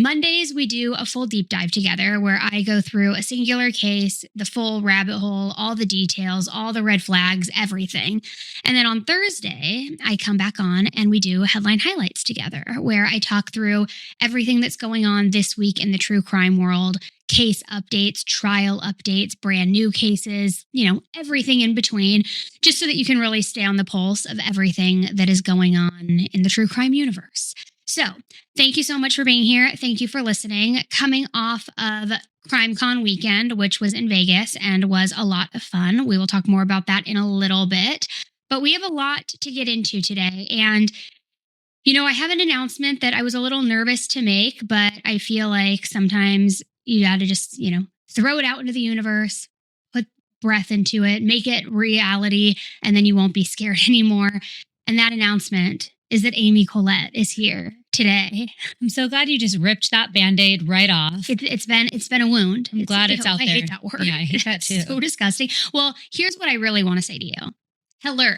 Mondays, we do a full deep dive together where I go through a singular case, the full rabbit hole, all the details, all the red flags, everything. And then on Thursday, I come back on and we do headline highlights together where I talk through everything that's going on this week in the true crime world, case updates, trial updates, brand new cases, everything in between, just so that you can really stay on the pulse of everything that is going on in the true crime universe. So thank you so much for being here. Thank you for listening. Coming off of CrimeCon weekend, which was in Vegas and was a lot of fun. We will talk more about that in a little bit, but we have a lot to get into today. And, I have an announcement that I was a little nervous to make, but I feel like sometimes you got to just, throw it out into the universe, put breath into it, make it reality, and then you won't be scared anymore. And that announcement is that Amy Collette is here today. I'm so glad you just ripped that Band-Aid right off. It's been a wound. I'm glad it's out there. I hate that word. Yeah, I hate that too. It's so disgusting. Well, here's what I really want to say to you. Hello.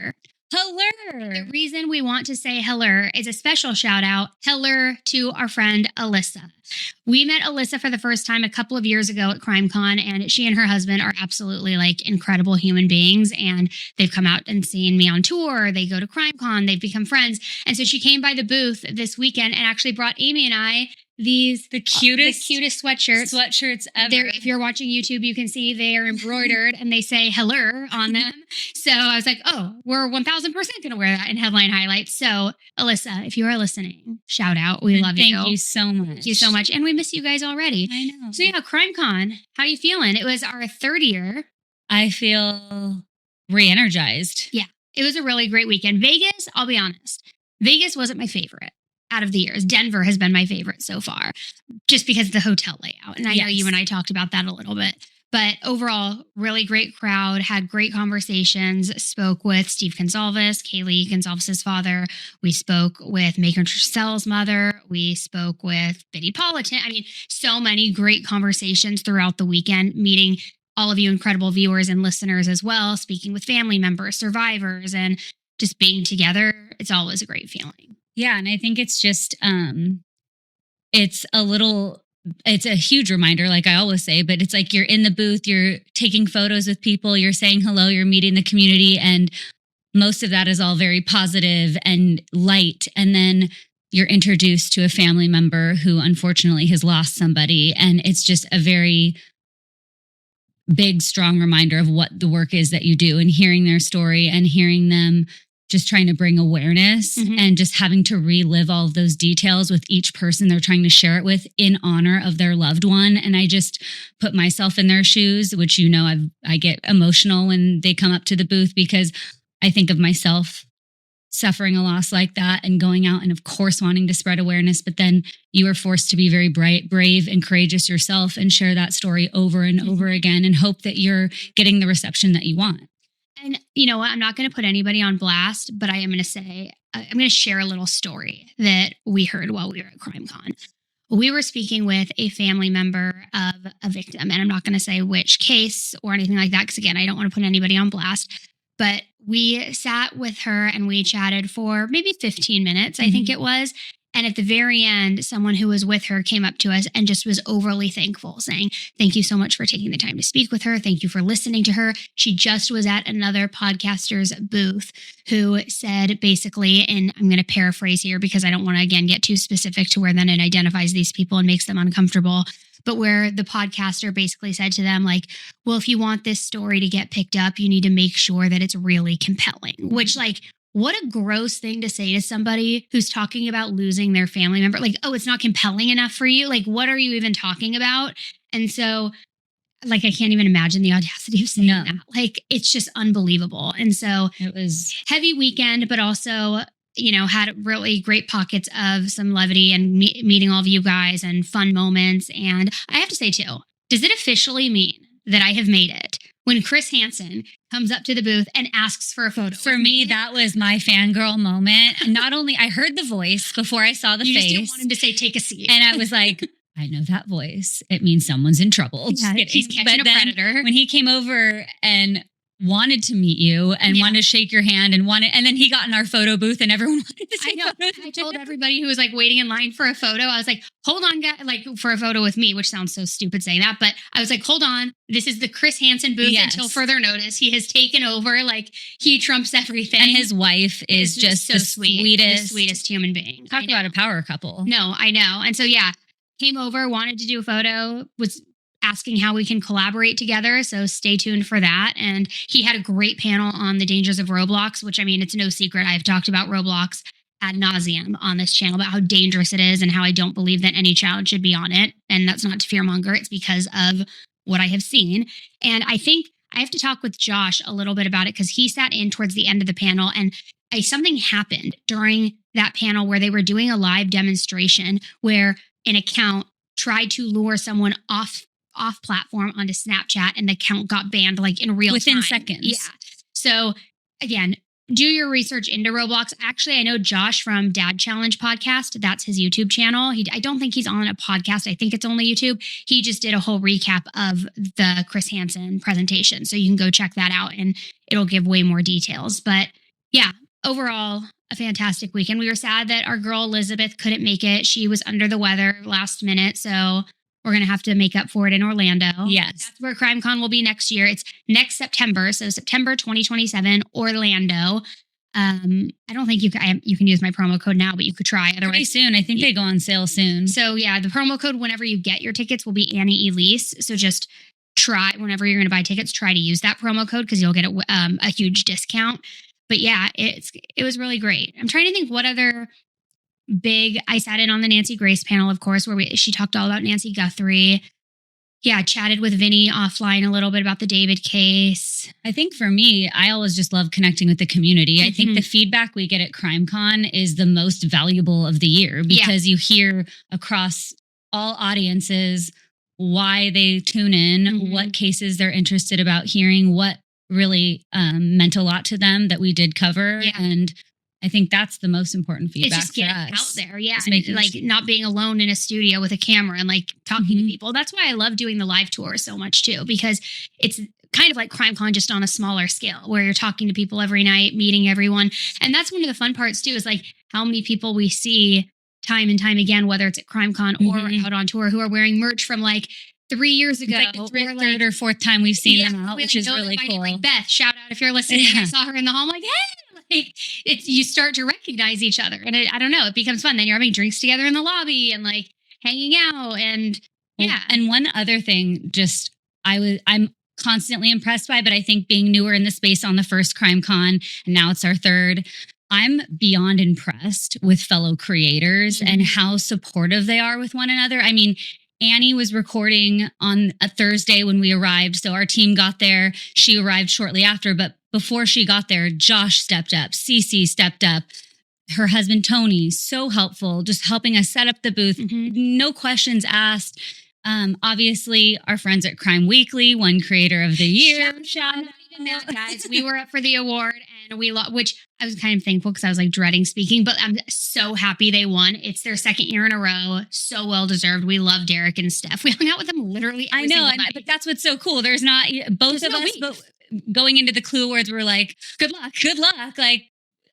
Hello. The reason we want to say hello is a special shout out. Hello to our friend Alyssa. We met Alyssa for the first time a couple of years ago at CrimeCon, and she and her husband are absolutely incredible human beings. And they've come out and seen me on tour. They go to CrimeCon. They've become friends. And so she came by the booth this weekend and actually brought Amy and I the cutest sweatshirts ever. If you're watching YouTube, you can see they are embroidered and they say hello on them. So I was like, oh, we're 1000% going to wear that in headline highlights. So Alyssa, if you are listening, shout out. We love you. Thank you so much. Thank you so much. And we miss you guys already. I know. So CrimeCon, how are you feeling? It was our third year. I feel re-energized. Yeah, it was a really great weekend. Vegas, I'll be honest, Vegas wasn't my favorite out of the years. Denver has been my favorite so far, just because of the hotel layout. And I know you and I talked about that a little bit. But overall, really great crowd, had great conversations, spoke with Steve Gonsalves, Kaylee Gonsalves' father. We spoke with Megan Trusell's mother. We spoke with Biddy Politan. I mean, so many great conversations throughout the weekend, meeting all of you incredible viewers and listeners as well, speaking with family members, survivors, and just being together. It's always a great feeling. Yeah. And I think it's just, it's a huge reminder, like I always say, but it's like you're in the booth, you're taking photos with people, you're saying hello, you're meeting the community. And most of that is all very positive and light. And then you're introduced to a family member who unfortunately has lost somebody. And it's just a very big, strong reminder of what the work is that you do, and hearing their story and hearing them just trying to bring awareness and just having to relive all of those details with each person they're trying to share it with in honor of their loved one. And I just put myself in their shoes, which, I get emotional when they come up to the booth, because I think of myself suffering a loss like that and going out and of course wanting to spread awareness. But then you are forced to be very brave and courageous yourself and share that story over and over again and hope that you're getting the reception that you want. And you know what? I'm not going to put anybody on blast, but I am going to say, I'm going to share a little story that we heard while we were at CrimeCon. We were speaking with a family member of a victim, and I'm not going to say which case or anything like that, because again, I don't want to put anybody on blast, but we sat with her and we chatted for maybe 15 minutes, I think it was. And at the very end, someone who was with her came up to us and just was overly thankful, saying, thank you so much for taking the time to speak with her. Thank you for listening to her. She just was at another podcaster's booth who said basically, and I'm going to paraphrase here because I don't want to, again, get too specific to where then it identifies these people and makes them uncomfortable, but where the podcaster basically said to them, well, if you want this story to get picked up, you need to make sure that it's really compelling, which what a gross thing to say to somebody who's talking about losing their family member. Oh, it's not compelling enough for you? What are you even talking about? And so, I can't even imagine the audacity of saying that. It's just unbelievable. And so it was heavy weekend, but also, had really great pockets of some levity and meeting all of you guys and fun moments. And I have to say too, does it officially mean that I have made it when Chris Hansen comes up to the booth and asks for a photo? For me, that was my fangirl moment. And not only, I heard the voice before I saw the face. You just didn't want him to say, take a seat. And I was like, I know that voice. It means someone's in trouble. Yeah, he's catching a predator. When he came over and wanted to meet you and wanted to shake your hand and then he got in our photo booth and everyone wanted to take photos. I told everybody who was like waiting in line for a photo, I was like, hold on, guys, like for a photo with me, which sounds so stupid saying that, but I was like, hold on, this is the Chris Hansen booth until further notice. He has taken over, like he trumps everything. And his wife is just so sweet, the sweetest human being. Talk about a power couple. No, I know. And so came over, wanted to do a photo, was asking how we can collaborate together. So stay tuned for that. And he had a great panel on the dangers of Roblox, which I mean, it's no secret. I've talked about Roblox ad nauseum on this channel about how dangerous it is and how I don't believe that any child should be on it. And that's not to fearmonger. It's because of what I have seen. And I think I have to talk with Josh a little bit about it because he sat in towards the end of the panel and something happened during that panel where they were doing a live demonstration where an account tried to lure someone off platform onto Snapchat and the account got banned like in real time. Within seconds. Yeah. So again, do your research into Roblox. Actually, I know Josh from Dad Challenge podcast. That's his YouTube channel. I don't think he's on a podcast. I think it's only YouTube. He just did a whole recap of the Chris Hansen presentation. So you can go check that out and it'll give way more details. But yeah, overall, a fantastic weekend. We were sad that our girl Elizabeth couldn't make it. She was under the weather last minute. So we're going to have to make up for it in Orlando. Yes. That's where CrimeCon will be next year. It's next September. So September 2027, Orlando. I don't think you can use my promo code now, but you could try. Otherwise, pretty soon. I think they go on sale soon. So yeah, the promo code whenever you get your tickets will be Annie Elise. So just try whenever you're going to buy tickets, try to use that promo code because you'll get a huge discount. But yeah, it was really great. I'm trying to think what other I sat in on the Nancy Grace panel, of course, where she talked all about Nancy Guthrie. Yeah, chatted with Vinny offline a little bit about the David case. I think for me, I always just love connecting with the community. Mm-hmm. I think the feedback we get at CrimeCon is the most valuable of the year because you hear across all audiences why they tune in, what cases they're interested about hearing, what really meant a lot to them that we did cover. Yeah. And I think that's the most important feedback it's just getting for us. Out there. Yeah. Not being alone in a studio with a camera and like talking to people. That's why I love doing the live tour so much too, because it's kind of like CrimeCon just on a smaller scale where you're talking to people every night, meeting everyone. And that's one of the fun parts too, is like how many people we see time and time again, whether it's at CrimeCon or out on tour, who are wearing merch from like 3 years ago. It's like the third or fourth time we've seen them out, which is really cool. Like Beth, shout out if you're listening. I saw her in the hall. I'm like, hey, like you start to recognize each other, and I don't know, it becomes fun. Then you're having drinks together in the lobby and like hanging out, and yeah. And one other thing, just I'm constantly impressed by, but I think being newer in the space on the first CrimeCon, and now it's our third. I'm beyond impressed with fellow creators and how supportive they are with one another. I mean, Annie was recording on a Thursday when we arrived. So our team got there. She arrived shortly after. But before she got there, Josh stepped up. Cece stepped up. Her husband, Tony, so helpful, just helping us set up the booth. No questions asked. Obviously, our friends at Crime Weekly won Creator of the Year. Shout out to that, guys. We were up for the award and we which I was kind of thankful because I was like dreading speaking, but I'm so happy they won. It's their second year in a row. So well deserved. We love Derek and Steph. We hung out with them literally every single night. But that's what's so cool. There's not both of us, but going into the Clue Awards, we're like, good luck. Like,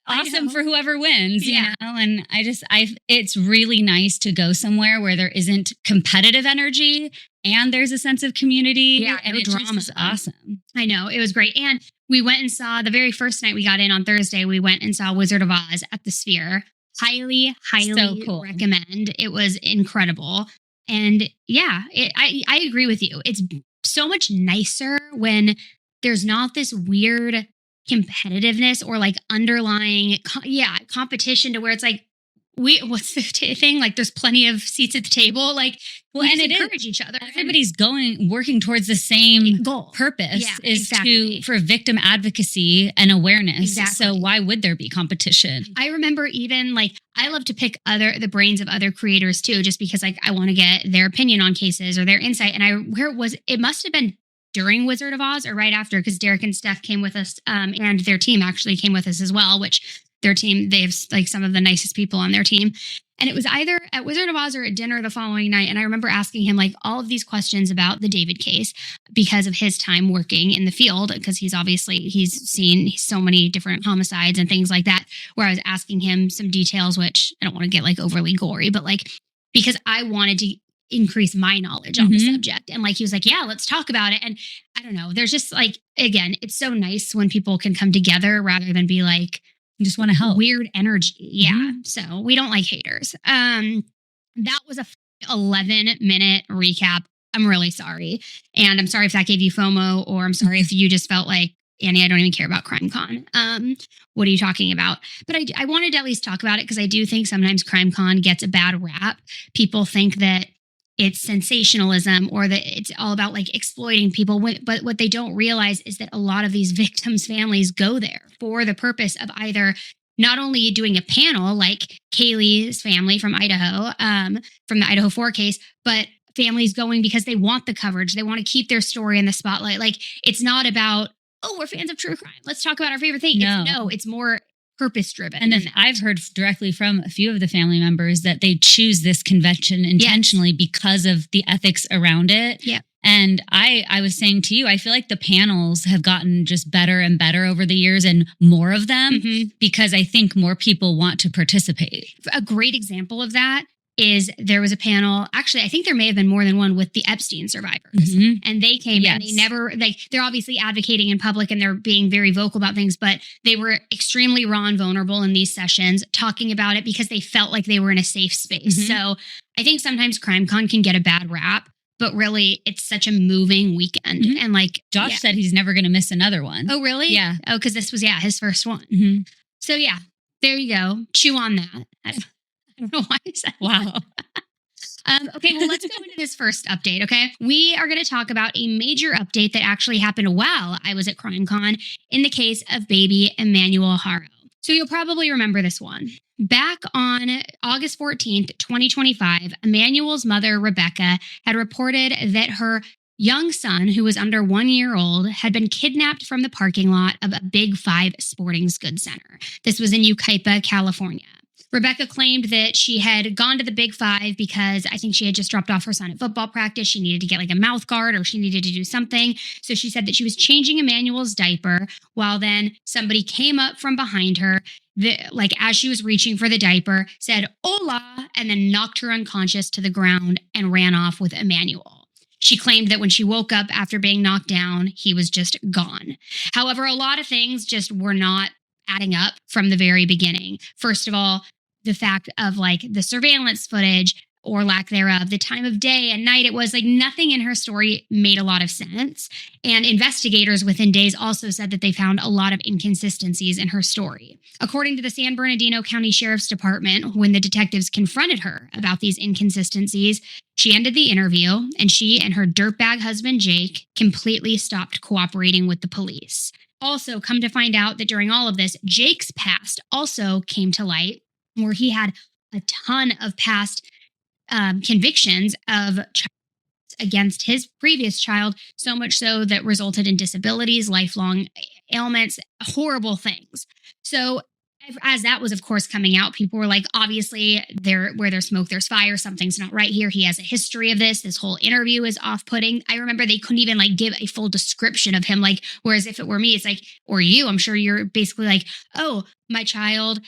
awesome for whoever wins, you know? And it's really nice to go somewhere where there isn't competitive energy and there's a sense of community. Yeah, and it's just awesome. I know, it was great. And we went and saw the very first night we got in on Thursday, we went and saw Wizard of Oz at the Sphere. Highly so cool. Recommend. It was incredible. And yeah, I agree with you. It's so much nicer when there's not this weird competitiveness or like underlying competition to where it's like what's the thing, like there's plenty of seats at the table, like and encourage each other. Everybody's working towards the same goal. Purpose for victim advocacy and awareness. Exactly. So why would there be competition? I remember even like I love to pick the brains of other creators too, just because like I want to get their opinion on cases or their insight. And it must have been during Wizard of Oz or right after, because Derek and Steph came with us and their team actually came with us as well, which their team, they have like some of the nicest people on their team. And it was either at Wizard of Oz or at dinner the following night. And I remember asking him like all of these questions about the David case because of his time working in the field, because he's seen so many different homicides and things like that, where I was asking him some details, which I don't want to get like overly gory, but like, because I wanted to increase my knowledge on the subject. And like, he was like, yeah, let's talk about it. And I don't know, there's just like, again, it's so nice when people can come together rather than be like, You just want to help. weird energy. Yeah. So we don't like haters. That was a 11-minute recap. I'm really sorry. And I'm sorry if that gave you FOMO, or I'm sorry if you just felt like, Annie, I don't even care about CrimeCon. What are you talking about? But I wanted to at least talk about it because I do think sometimes CrimeCon gets a bad rap. People think that it's sensationalism or that it's all about like exploiting people. But what they don't realize is that a lot of these victims' families go there for the purpose of either not only doing a panel like Kaylee's family from Idaho, from the Idaho 4 case, but families going because they want the coverage. They want to keep their story in the spotlight. Like, it's not about, oh, we're fans of true crime, let's talk about our favorite thing. It's more purpose driven. And I've heard directly from a few of the family members that they choose this convention intentionally because of the ethics around it. Yeah. And I was saying to you, I feel like the panels have gotten just better and better over the years, and more of them, because I think more people want to participate. A great example of that is there was a panel, actually, I think there may have been more than one, with the Epstein survivors. And they came and they never, like, they're obviously advocating in public and they're being very vocal about things, but they were extremely raw and vulnerable in these sessions talking about it because they felt like they were in a safe space. So I think sometimes CrimeCon can get a bad rap, but really it's such a moving weekend. And like Josh said he's never going to miss another one. Oh, really? Yeah. Oh, because this was, his first one. So yeah, there you go. Chew on that. I don't know why I said wow. Okay, well, let's go into this first update, okay? We are going to talk about a major update that actually happened while I was at CrimeCon in the case of baby Emmanuel Haro. So you'll probably remember this one. Back on August 14th, 2025, Emmanuel's mother, Rebecca, had reported that her young son, who was under 1 year old, had been kidnapped from the parking lot of a Big 5 sporting goods center. This was in Yucaipa, California. Rebecca claimed that she had gone to the Big 5 because I think she had just dropped off her son at football practice. She needed to get like a mouth guard, or she needed to do something. So she said that she was changing Emmanuel's diaper while then somebody came up from behind her, like as she was reaching for the diaper, said, "Hola," and then knocked her unconscious to the ground and ran off with Emmanuel. She claimed that when she woke up after being knocked down, he was just gone. However, a lot of things just were not adding up from the very beginning. First of all, the fact of like the surveillance footage or lack thereof, the time of day and night, it was like nothing in her story made a lot of sense. And investigators within days also said that they found a lot of inconsistencies in her story. According to the San Bernardino County Sheriff's Department, when the detectives confronted her about these inconsistencies, she ended the interview and she and her dirtbag husband, Jake, completely stopped cooperating with the police. Also, come to find out that during all of this, Jake's past also came to light, where he had a ton of past convictions of against his previous child, so much so that resulted in disabilities, lifelong ailments, horrible things. So as that was, of course, coming out, people were like, obviously, where there's smoke, there's fire. Something's not right here. He has a history of this. This whole interview is off-putting. I remember they couldn't even like give a full description of him. Like, whereas if it were me, it's like, or you, I'm sure you're basically like, oh, my child,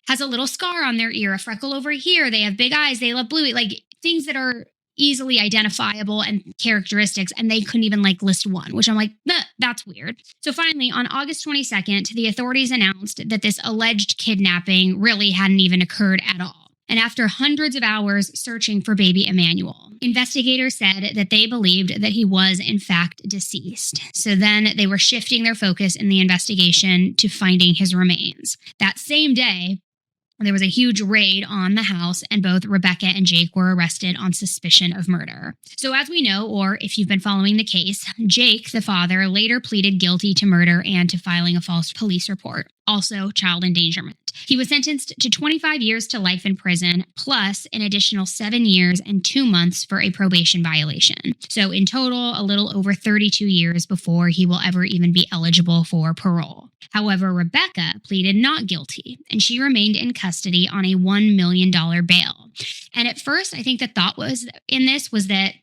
has a little scar on their ear, a freckle over here. They have big eyes. They love blue. Like things that are easily identifiable and characteristics. And they couldn't even like list one, which I'm like, that's weird. So finally, on August 22nd, the authorities announced that this alleged kidnapping really hadn't even occurred at all. And after hundreds of hours searching for baby Emmanuel, investigators said that they believed that he was in fact deceased. So then they were shifting their focus in the investigation to finding his remains. That same day, there was a huge raid on the house, and both Rebecca and Jake were arrested on suspicion of murder. So as we know, or if you've been following the case, Jake, the father, later pleaded guilty to murder and to filing a false police report. also child endangerment. He was sentenced to 25 years to life in prison, plus an additional 7 years and 2 months for a probation violation. So in total, a little over 32 years before he will ever even be eligible for parole. However, Rebecca pleaded not guilty, and she remained in custody on a $1 million bail. And at first, I think the thought was that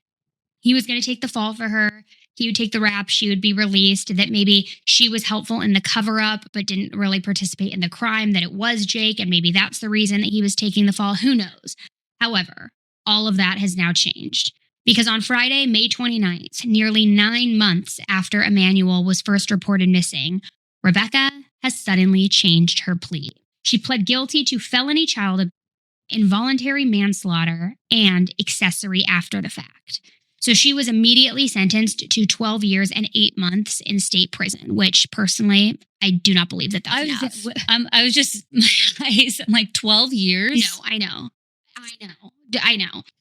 he was going to take the fall for her. He would take the rap. She would be released. That maybe she was helpful in the cover up, but didn't really participate in the crime, that it was Jake. And maybe that's the reason that he was taking the fall. Who knows? However, all of that has now changed. Because on Friday, May 29th, nearly 9 months after Emmanuel was first reported missing, Rebecca has suddenly changed her plea. She pled guilty to felony child involuntary manslaughter and accessory after the fact. So she was immediately sentenced to 12 years and 8 months in state prison, which personally, I do not believe that that's enough. I was just, I'm like 12 years? No, I know.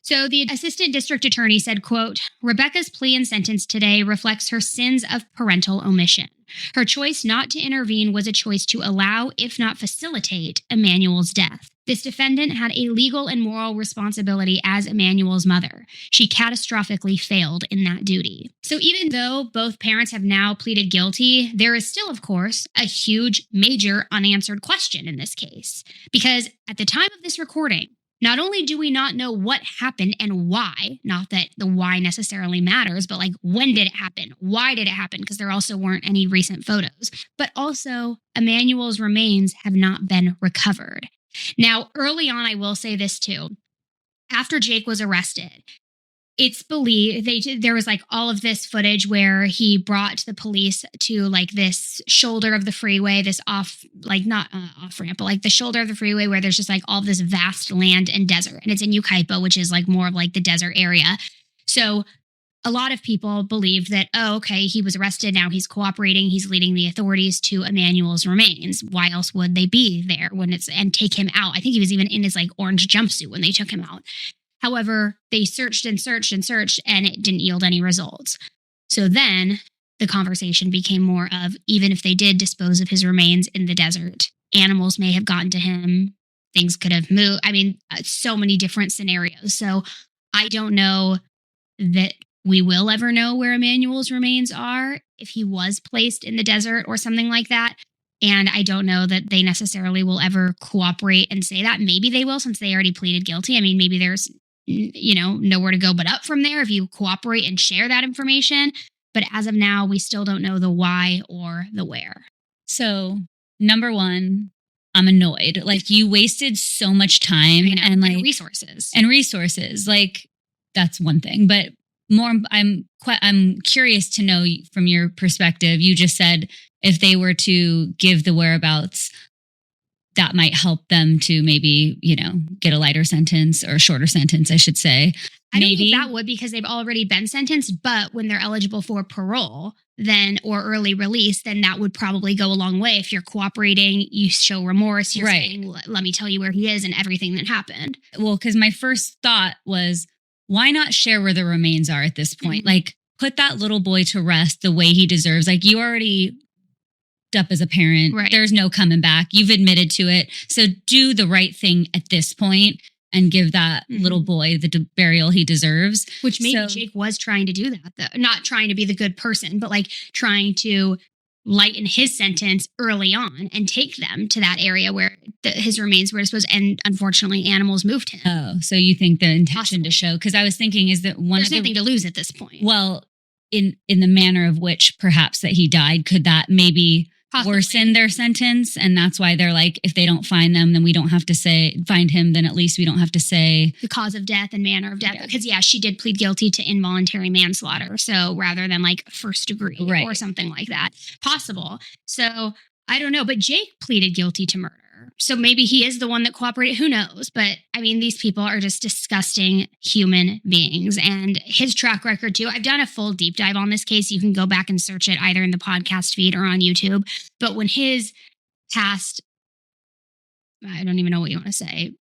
So the assistant district attorney said, quote, Rebecca's plea and sentence today reflects her sins of parental omission. Her choice not to intervene was a choice to allow, if not facilitate, Emmanuel's death. This defendant had a legal and moral responsibility as Emmanuel's mother. She catastrophically failed in that duty. So even though both parents have now pleaded guilty, there is still, of course, a huge, major unanswered question in this case. Because at the time of this recording, not only do we not know what happened and why, not that the why necessarily matters, but like when did it happen? Why did it happen? Because there also weren't any recent photos. But also, Emmanuel's remains have not been recovered. Now, early on, I will say this too. After Jake was arrested, it's believed there was like all of this footage where he brought the police to like this shoulder of the freeway, this off ramp, but like the shoulder of the freeway where there's just like all of this vast land and desert. And it's in Yucaipa, which is like more of like the desert area. So a lot of people believed that, oh, okay, he was arrested. Now he's cooperating. He's leading the authorities to Emmanuel's remains. Why else would they be there and take him out? I think he was even in his like orange jumpsuit when they took him out. However, they searched and searched and searched, and it didn't yield any results. So then the conversation became more of, even if they did dispose of his remains in the desert, animals may have gotten to him. Things could have moved. I mean, so many different scenarios. So I don't know that we will ever know where Emmanuel's remains are, if he was placed in the desert or something like that. And I don't know that they necessarily will ever cooperate and say that. Maybe they will, since they already pleaded guilty. I mean, maybe there's nowhere to go but up from there if you cooperate and share that information. But as of now, we still don't know the why or the where. So, number one, I'm annoyed. Like, you wasted so much time and like resources. Like, that's one thing. But more, I'm curious to know from your perspective. You just said if they were to give the whereabouts, that might help them to maybe, get a lighter sentence or a shorter sentence, I should say. I don't think that would, because they've already been sentenced, but when they're eligible for parole or early release, then that would probably go a long way. If you're cooperating, you show remorse, you're saying, let me tell you where he is and everything that happened. Well, because my first thought was, why not share where the remains are at this point? Mm-hmm. Like, put that little boy to rest the way he deserves. Like, you already up as a parent. Right. There's no coming back. You've admitted to it. So do the right thing at this point and give that little boy the burial he deserves. Which maybe Jake was trying to do that, though. Not trying to be the good person, but like trying to lighten his sentence early on and take them to that area where his remains were disposed. And unfortunately, animals moved him. Oh, so you think the intention to show? Because I was thinking, is that there's nothing to lose at this point. Well, in the manner of which perhaps that he died, could that maybe worsen their sentence? And that's why they're like, if they don't find them, then we don't have to find him, then at least we don't have to say the cause of death and manner of death. Yeah. Because she did plead guilty to involuntary manslaughter. So rather than like first degree or something like that. Possible. So I don't know. But Jake pleaded guilty to murder. So maybe he is the one that cooperated. Who knows? But I mean, these people are just disgusting human beings. And his track record too. I've done a full deep dive on this case. You can go back and search it either in the podcast feed or on YouTube. But when his past, I don't even know what you want to say,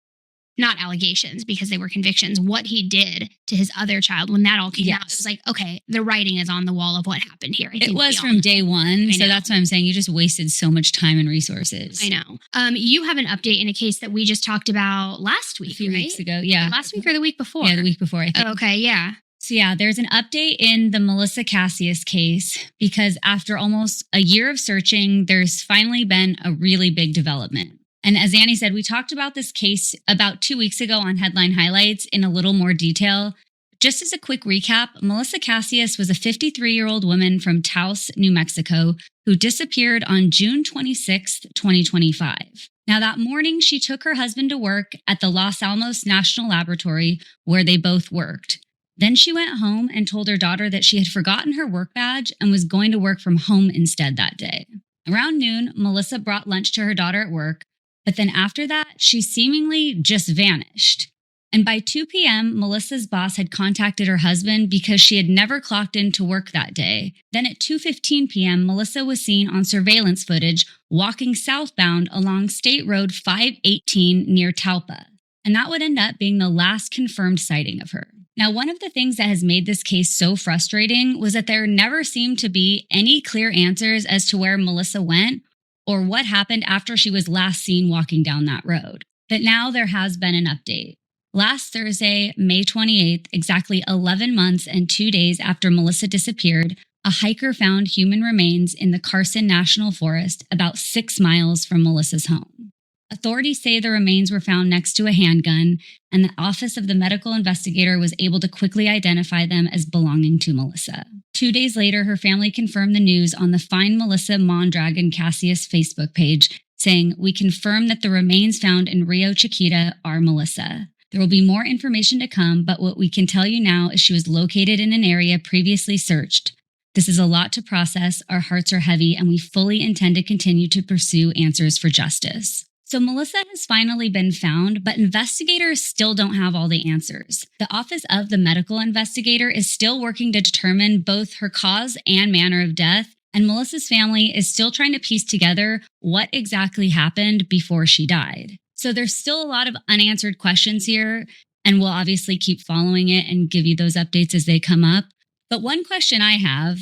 not allegations because they were convictions, what he did to his other child when that all came out. It was like, okay, the writing is on the wall of what happened here. It was from day one. So that's why I'm saying you just wasted so much time and resources. I know. You have an update in a case that we just talked about last week, a few weeks ago. Yeah. Last week or the week before? Yeah, the week before, I think. Oh, okay, yeah. So yeah, there's an update in the Melissa Cassius case because after almost a year of searching, there's finally been a really big development. And as Annie said, we talked about this case about 2 weeks ago on Headline Highlights in a little more detail. Just as a quick recap, Melissa Cassius was a 53-year-old woman from Taos, New Mexico, who disappeared on June 26th, 2025. Now, that morning, she took her husband to work at the Los Alamos National Laboratory, where they both worked. Then she went home and told her daughter that she had forgotten her work badge and was going to work from home instead that day. Around noon, Melissa brought lunch to her daughter at work, but then after that, she seemingly just vanished. And by 2 p.m., Melissa's boss had contacted her husband because she had never clocked in to work that day. Then at 2:15 p.m., Melissa was seen on surveillance footage walking southbound along State Road 518 near Talpa. And that would end up being the last confirmed sighting of her. Now, one of the things that has made this case so frustrating was that there never seemed to be any clear answers as to where Melissa went or what happened after she was last seen walking down that road. But now there has been an update. Last Thursday, May 28th, exactly 11 months and 2 days after Melissa disappeared, a hiker found human remains in the Carson National Forest about 6 miles from Melissa's home. Authorities say the remains were found next to a handgun, and the Office of the Medical Investigator was able to quickly identify them as belonging to Melissa. 2 days later, her family confirmed the news on the Find Melissa Mondragon Cassius Facebook page, saying, "We confirm that the remains found in Rio Chiquita are Melissa. There will be more information to come, but what we can tell you now is she was located in an area previously searched. This is a lot to process, our hearts are heavy, and we fully intend to continue to pursue answers for justice." So Melissa has finally been found, but investigators still don't have all the answers. The Office of the Medical Investigator is still working to determine both her cause and manner of death, and Melissa's family is still trying to piece together what exactly happened before she died. So there's still a lot of unanswered questions here, and we'll obviously keep following it and give you those updates as they come up. But one question I have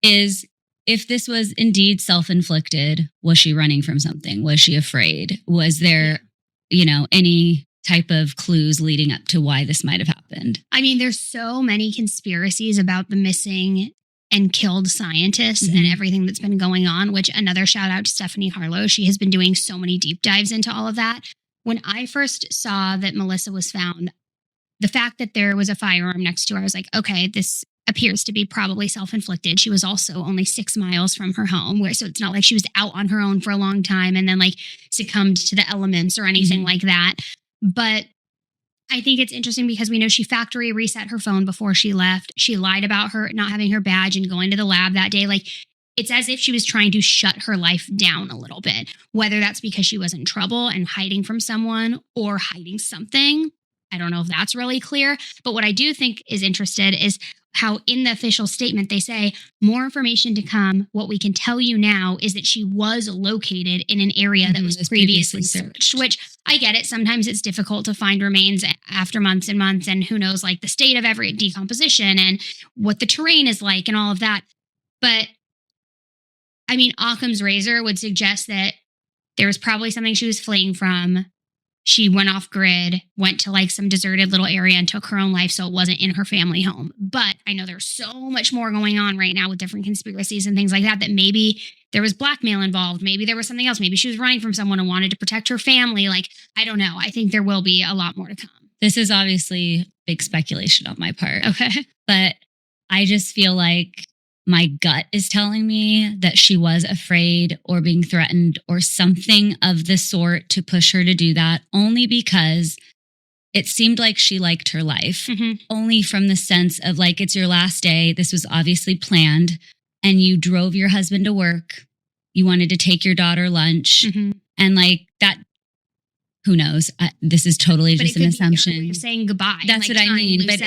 is, if this was indeed self-inflicted, was she running from something? Was she afraid? Was there, any type of clues leading up to why this might have happened? I mean, there's so many conspiracies about the missing and killed scientists and everything that's been going on, which another shout out to Stephanie Harlow. She has been doing so many deep dives into all of that. When I first saw that Melissa was found, the fact that there was a firearm next to her, I was like, okay, this appears to be probably self-inflicted. She was also only 6 miles from her home, so it's not like she was out on her own for a long time and then succumbed to the elements or anything like that. But I think it's interesting because we know she factory reset her phone before she left. She lied about her not having her badge and going to the lab that day. It's as if she was trying to shut her life down a little bit, whether that's because she was in trouble and hiding from someone or hiding something. I don't know if that's really clear. But what I do think is interesting is how in the official statement they say, more information to come. What we can tell you now is that she was located in an area that was previously searched, which I get it. Sometimes it's difficult to find remains after months and months, and who knows, the state of every decomposition and what the terrain is like and all of that. But I mean, Occam's razor would suggest that there was probably something she was fleeing from. She went off grid, went to some deserted little area and took her own life, so it wasn't in her family home. But I know there's so much more going on right now with different conspiracies and things like that maybe there was blackmail involved. Maybe there was something else. Maybe she was running from someone and wanted to protect her family. I don't know. I think there will be a lot more to come. This is obviously big speculation on my part. Okay. But I just feel like my gut is telling me that she was afraid or being threatened or something of the sort to push her to do that, only because it seemed like she liked her life, only from the sense of it's your last day. This was obviously planned, and you drove your husband to work. You wanted to take your daughter lunch, and that. Who knows? This is totally just an assumption. You're saying goodbye. That's what I mean. But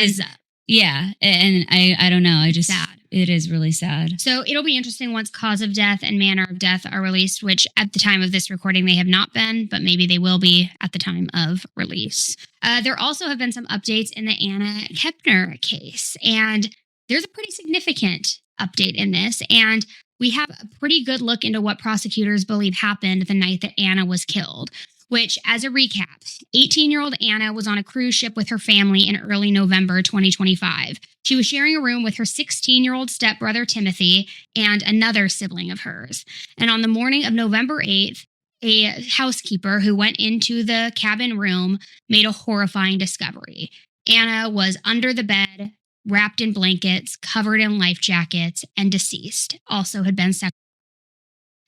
Yeah. And I don't know. Sad. It is really sad. So it'll be interesting once cause of death and manner of death are released, which at the time of this recording, they have not been, but maybe they will be at the time of release. There also have been some updates in the Anna Kepner case, and there's a pretty significant update in this. And we have a pretty good look into what prosecutors believe happened the night that Anna was killed. Which, as a recap, 18-year-old Anna was on a cruise ship with her family in early November 2025. She was sharing a room with her 16-year-old stepbrother, Timothy, and another sibling of hers. And on the morning of November 8th, a housekeeper who went into the cabin room made a horrifying discovery. Anna was under the bed, wrapped in blankets, covered in life jackets, and deceased. Also had been sexually.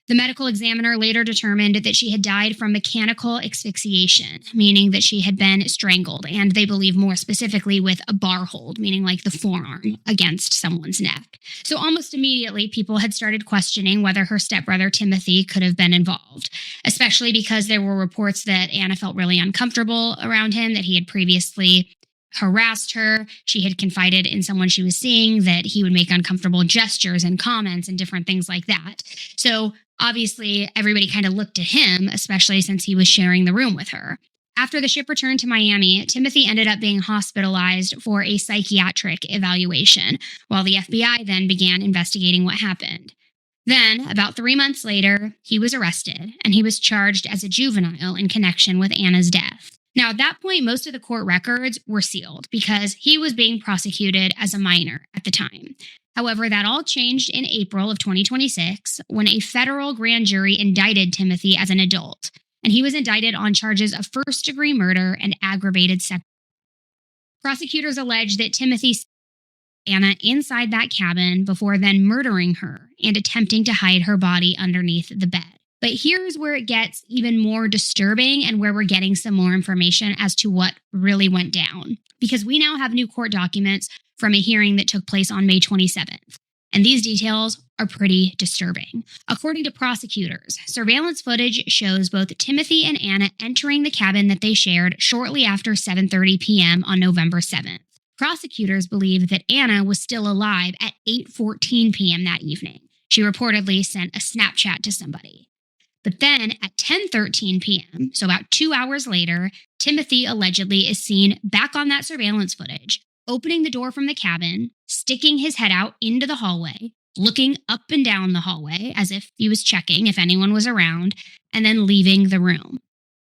The medical examiner later determined that she had died from mechanical asphyxiation, meaning that she had been strangled, and they believe more specifically with a bar hold, meaning like the forearm against someone's neck. So almost immediately, people had started questioning whether her stepbrother Timothy could have been involved, especially because there were reports that Anna felt really uncomfortable around him, that he had previously harassed her. She had confided in someone she was seeing that he would make uncomfortable gestures and comments and different things like that. So obviously, everybody kind of looked to him, especially since he was sharing the room with her. After the ship returned to Miami, Timothy ended up being hospitalized for a psychiatric evaluation, while the FBI then began investigating what happened. Then, about 3 months later, he was arrested, and he was charged as a juvenile in connection with Anna's death. Now, at that point, most of the court records were sealed because he was being prosecuted as a minor at the time. However, that all changed in April of 2026 when a federal grand jury indicted Timothy as an adult, and he was indicted on charges of first-degree murder and aggravated sexual. Prosecutors alleged that Timothy stabbed Anna inside that cabin before then murdering her and attempting to hide her body underneath the bed. But here's where it gets even more disturbing and where we're getting some more information as to what really went down. Because we now have new court documents from a hearing that took place on May 27th. And these details are pretty disturbing. According to prosecutors, surveillance footage shows both Timothy and Anna entering the cabin that they shared shortly after 7:30 p.m. on November 7th. Prosecutors believe that Anna was still alive at 8:14 p.m. that evening. She reportedly sent a Snapchat to somebody. But then at 10:13 p.m., so about 2 hours later, Timothy allegedly is seen back on that surveillance footage, opening the door from the cabin, sticking his head out into the hallway, looking up and down the hallway as if he was checking if anyone was around, and then leaving the room.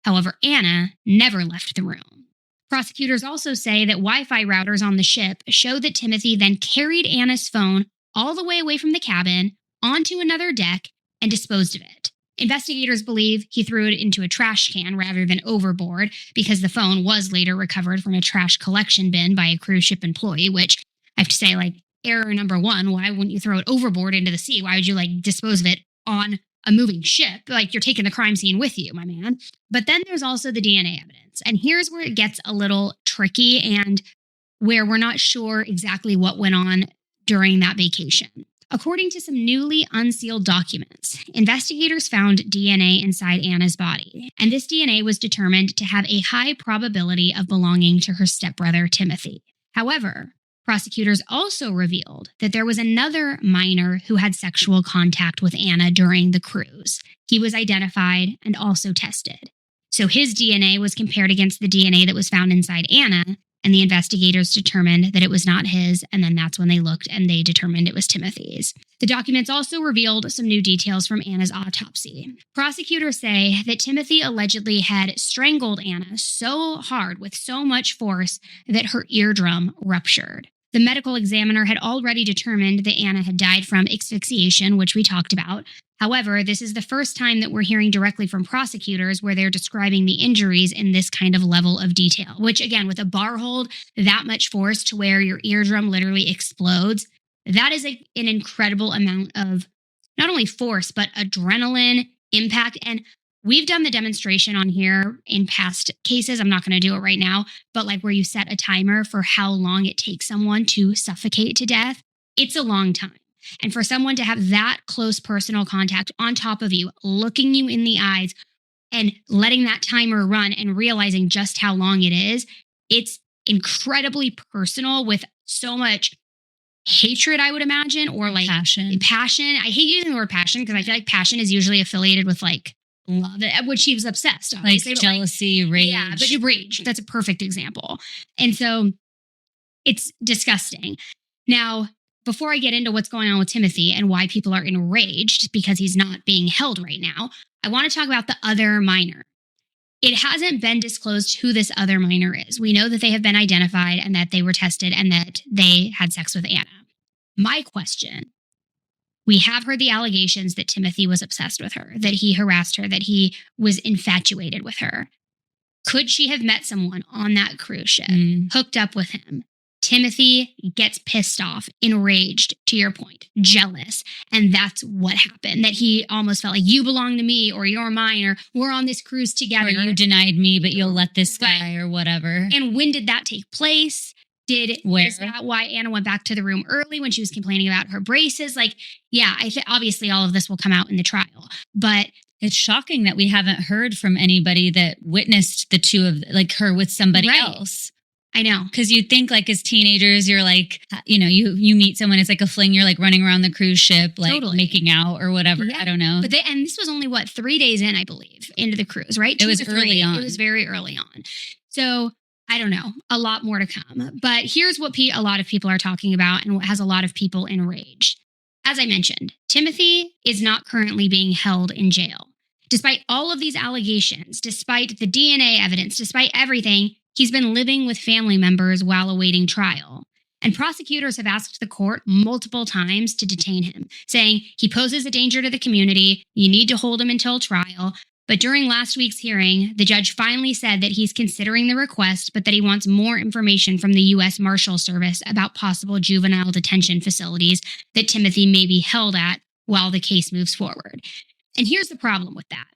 However, Anna never left the room. Prosecutors also say that Wi-Fi routers on the ship show that Timothy then carried Anna's phone all the way away from the cabin onto another deck and disposed of it. Investigators believe he threw it into a trash can rather than overboard because the phone was later recovered from a trash collection bin by a cruise ship employee, which I have to say, like, error number one, why wouldn't you throw it overboard into the sea? Why would you, dispose of it on a moving ship? Like, you're taking the crime scene with you, my man. But then there's also the DNA evidence. And here's where it gets a little tricky and where we're not sure exactly what went on during that vacation. According to some newly unsealed documents, investigators found DNA inside Anna's body, and this DNA was determined to have a high probability of belonging to her stepbrother, Timothy. However, prosecutors also revealed that there was another minor who had sexual contact with Anna during the cruise. He was identified and also tested. So his DNA was compared against the DNA that was found inside Anna, and the investigators determined that it was not his, and then that's when they looked and they determined it was Timothy's. The documents also revealed some new details from Anna's autopsy. Prosecutors say that Timothy allegedly had strangled Anna so hard with so much force that her eardrum ruptured. The medical examiner had already determined that Anna had died from asphyxiation, which we talked about. However, this is the first time that we're hearing directly from prosecutors where they're describing the injuries in this kind of level of detail, which again, with a bar hold, that much force to where your eardrum literally explodes, that is an incredible amount of not only force, but adrenaline, impact. And we've done the demonstration on here in past cases. I'm not going to do it right now, but where you set a timer for how long it takes someone to suffocate to death, it's a long time. And for someone to have that close personal contact on top of you, looking you in the eyes and letting that timer run and realizing just how long it is, it's incredibly personal with so much hatred, I would imagine, or like Passion. I hate using the word passion because I feel like passion is usually affiliated with like love, which he was obsessed, obviously. Like but, jealousy, rage. Yeah, but rage. That's a perfect example. And so it's disgusting. Now, before I get into what's going on with Timothy and why people are enraged because he's not being held right now, I want to talk about the other minor. It hasn't been disclosed who this other minor is. We know that they have been identified and that they were tested and that they had sex with Anna. My question, we have heard the allegations that Timothy was obsessed with her, that he harassed her, that he was infatuated with her. Could she have met someone on that cruise ship, hooked up with him? Timothy gets pissed off, enraged, to your point, jealous. And that's what happened, that he almost felt like you belong to me or you're mine or we're on this cruise together. Or you denied me, but you'll let this guy or whatever. And when did that take place? Is that why Anna went back to the room early when she was complaining about her braces? Like, yeah, obviously all of this will come out in the trial, but it's shocking that we haven't heard from anybody that witnessed the two of like her with somebody else. I know. Because you think like as teenagers, you're like, you know, you meet someone, it's like a fling, you're like running around the cruise ship, like making out or whatever. Yeah. I don't know. But and this was only 3 days in, I believe, into the cruise, right? It was early on. It was very early on. So I don't know, a lot more to come. But here's what a lot of people are talking about and what has a lot of people enraged. As I mentioned, Timothy is not currently being held in jail. Despite all of these allegations, despite the DNA evidence, despite everything, he's been living with family members while awaiting trial. And prosecutors have asked the court multiple times to detain him, saying he poses a danger to the community, you need to hold him until trial. But during last week's hearing, the judge finally said that he's considering the request, but that he wants more information from the U.S. Marshal Service about possible juvenile detention facilities that Timothy may be held at while the case moves forward. And here's the problem with that.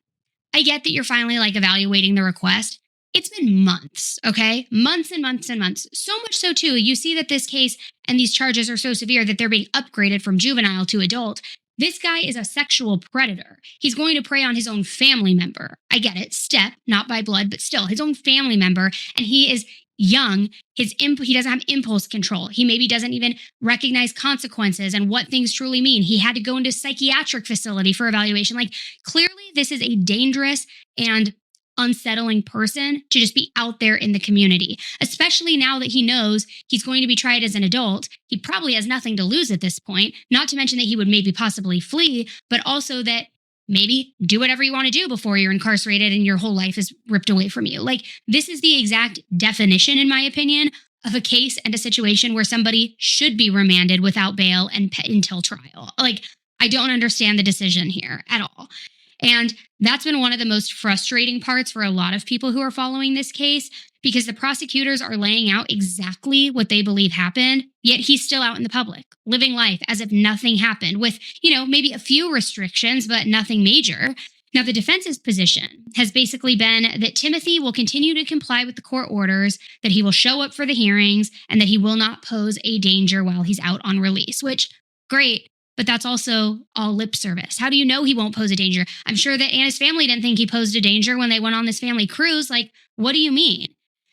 I get that you're finally evaluating the request. It's been months, okay? Months and months and months. So much so too, you see that this case and these charges are so severe that they're being upgraded from juvenile to adult. This guy is a sexual predator. He's going to prey on his own family member. I get it, step, not by blood, but still his own family member. And he is young. He doesn't have impulse control. He maybe doesn't even recognize consequences and what things truly mean. He had to go into a psychiatric facility for evaluation. Clearly this is a dangerous and unsettling person to just be out there in the community, especially now that he knows he's going to be tried as an adult. He probably has nothing to lose at this point, not to mention that he would maybe possibly flee, but also that maybe do whatever you want to do before you're incarcerated and your whole life is ripped away from you. This is the exact definition, in my opinion, of a case and a situation where somebody should be remanded without bail and until trial. I don't understand the decision here at all. And that's been one of the most frustrating parts for a lot of people who are following this case, because the prosecutors are laying out exactly what they believe happened, yet he's still out in the public, living life as if nothing happened with, maybe a few restrictions, but nothing major. Now, the defense's position has basically been that Timothy will continue to comply with the court orders, that he will show up for the hearings, and that he will not pose a danger while he's out on release, which, great. But that's also all lip service. How do you know he won't pose a danger? I'm sure that Anna's family didn't think he posed a danger when they went on this family cruise. What do you mean?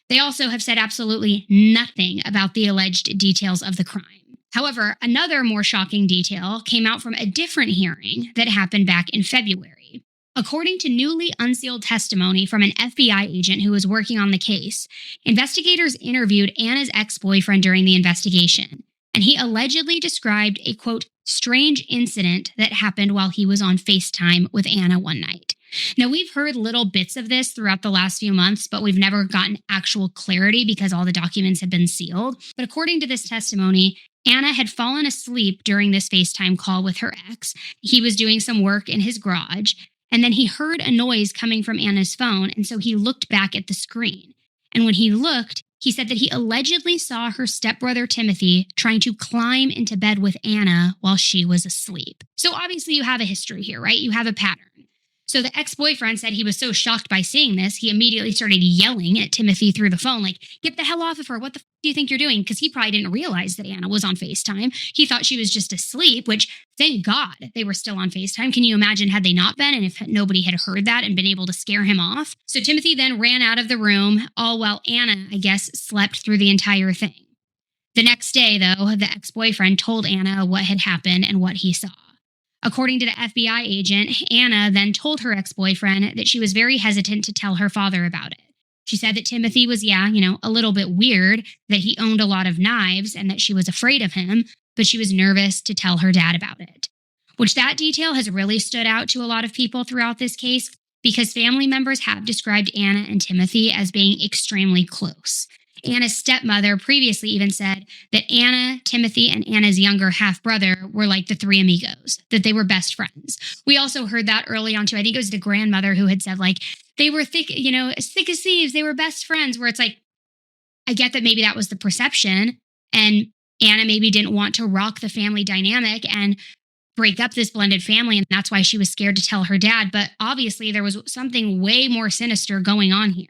They also have said absolutely nothing about the alleged details of the crime. However, another more shocking detail came out from a different hearing that happened back in February. According to newly unsealed testimony from an FBI agent who was working on the case, investigators interviewed Anna's ex-boyfriend during the investigation, and he allegedly described a, quote, strange incident that happened while he was on FaceTime with Anna one night. Now, we've heard little bits of this throughout the last few months, but we've never gotten actual clarity because all the documents have been sealed. But according to this testimony, Anna had fallen asleep during this FaceTime call with her ex. He was doing some work in his garage, and then he heard a noise coming from Anna's phone, and so he looked back at the screen. And when he looked, he said that he allegedly saw her stepbrother Timothy trying to climb into bed with Anna while she was asleep. So obviously you have a history here, right? You have a pattern. So the ex-boyfriend said he was so shocked by seeing this, he immediately started yelling at Timothy through the phone, get the hell off of her. What the do you think you're doing? Because he probably didn't realize that Anna was on FaceTime. He thought she was just asleep, which thank God they were still on FaceTime. Can you imagine had they not been, and if nobody had heard that and been able to scare him off? So Timothy then ran out of the room, all while Anna, I guess, slept through the entire thing. The next day, though, the ex-boyfriend told Anna what had happened and what he saw. According to the FBI agent, Anna then told her ex-boyfriend that she was very hesitant to tell her father about it. She said that Timothy was, a little bit weird, that he owned a lot of knives and that she was afraid of him, but she was nervous to tell her dad about it. Which that detail has really stood out to a lot of people throughout this case because family members have described Anna and Timothy as being extremely close. Anna's stepmother previously even said that Anna, Timothy, and Anna's younger half-brother were like the three amigos, that they were best friends. We also heard that early on too. I think it was the grandmother who had said like, they were thick, as thick as thieves, they were best friends, where it's like, I get that maybe that was the perception and Anna maybe didn't want to rock the family dynamic and break up this blended family, and that's why she was scared to tell her dad. But obviously there was something way more sinister going on here.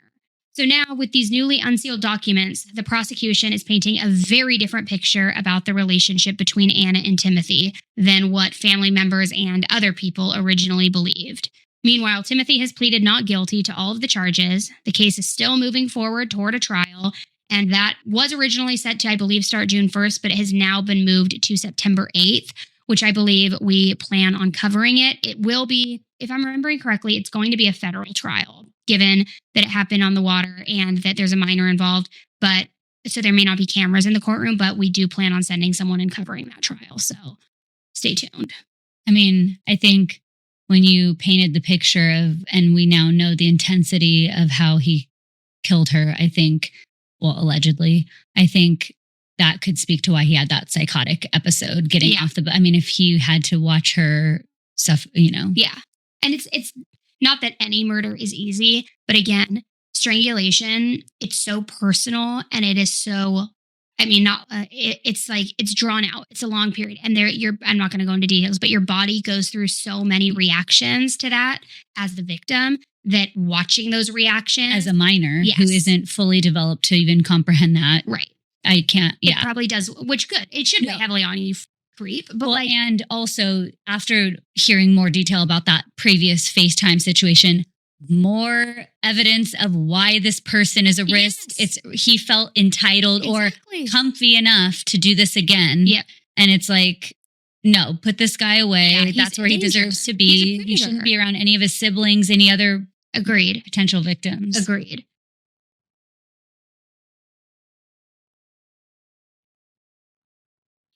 So now, with these newly unsealed documents, the prosecution is painting a very different picture about the relationship between Anna and Timothy than what family members and other people originally believed. Meanwhile, Timothy has pleaded not guilty to all of the charges. The case is still moving forward toward a trial, and that was originally set to, I believe, start June 1st, but it has now been moved to September 8th, which I believe we plan on covering it. It will be, if I'm remembering correctly, it's going to be a federal trial, given that it happened on the water and that there's a minor involved. But so there may not be cameras in the courtroom, but we do plan on sending someone and covering that trial. So stay tuned. I mean, I think when you painted the picture of, and we now know the intensity of how he killed her, I think, well, allegedly, I think that could speak to why he had that psychotic episode getting off the, I mean, if he had to watch her stuff, Yeah. And it's not that any murder is easy, but again, strangulation, it's so personal and it is so, it's like, it's drawn out. It's a long period. And I'm not going to go into details, but your body goes through so many reactions to that as the victim that watching those reactions. As a minor who isn't fully developed to even comprehend that. Right. I can't, It probably does, which good. It should weigh heavily on you, creep. But and also after hearing more detail about that previous FaceTime situation, more evidence of why this person is a risk. He felt entitled or comfy enough to do this again. Yep. And it's like, no, put this guy away. Yeah, that's where he deserves to be. He shouldn't be around any of his siblings, any other potential victims. Agreed.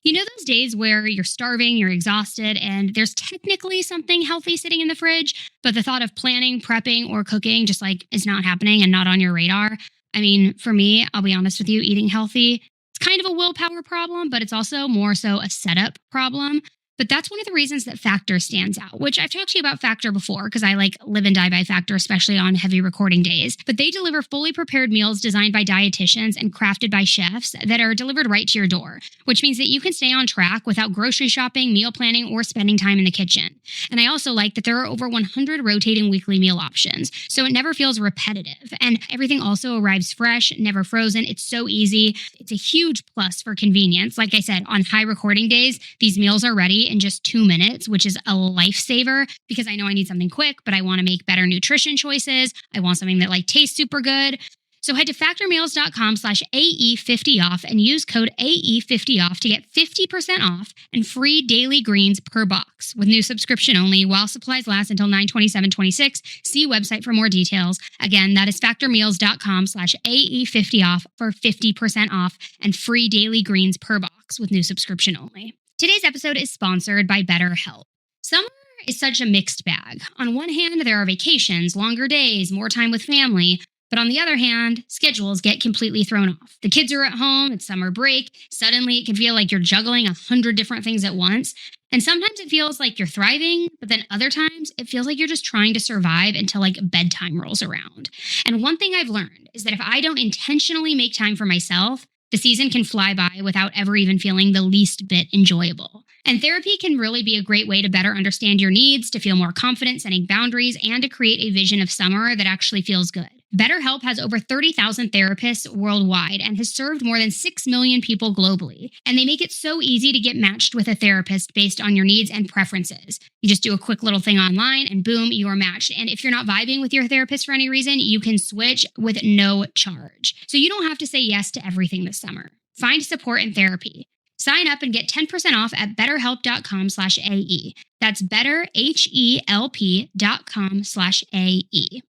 You know those days where you're starving, you're exhausted, and there's technically something healthy sitting in the fridge, but the thought of planning, prepping, or cooking just is not happening and not on your radar? I mean, for me, I'll be honest with you, eating healthy, it's kind of a willpower problem, but it's also more so a setup problem. But that's one of the reasons that Factor stands out, which I've talked to you about Factor before because I live and die by Factor, especially on heavy recording days. But they deliver fully prepared meals designed by dietitians and crafted by chefs that are delivered right to your door, which means that you can stay on track without grocery shopping, meal planning, or spending time in the kitchen. And I also like that there are over 100 rotating weekly meal options, so it never feels repetitive. And everything also arrives fresh, never frozen. It's so easy. It's a huge plus for convenience. Like I said, on high recording days, these meals are ready in just 2 minutes, which is a lifesaver because I know I need something quick, but I want to make better nutrition choices. I want something that tastes super good. So head to factormeals.com/AE50off and use code AE50off to get 50% off and free daily greens per box with new subscription only while supplies last until 9/27/26. See website for more details. Again, that is factormeals.com/AE50off for 50% off and free daily greens per box with new subscription only. Today's episode is sponsored by BetterHelp. Summer is such a mixed bag. On one hand, there are vacations, longer days, more time with family. But on the other hand, schedules get completely thrown off. The kids are at home, it's summer break. Suddenly, it can feel like you're juggling 100 different things at once. And sometimes it feels like you're thriving, but then other times it feels like you're just trying to survive until bedtime rolls around. And one thing I've learned is that if I don't intentionally make time for myself, the season can fly by without ever even feeling the least bit enjoyable. And therapy can really be a great way to better understand your needs, to feel more confident setting boundaries, and to create a vision of summer that actually feels good. BetterHelp has over 30,000 therapists worldwide and has served more than 6 million people globally. And they make it so easy to get matched with a therapist based on your needs and preferences. You just do a quick little thing online and boom, you are matched. And if you're not vibing with your therapist for any reason, you can switch with no charge. So you don't have to say yes to everything this summer. Find support and therapy. Sign up and get 10% off at betterhelp.com/AE. That's betterhelp.com/AE.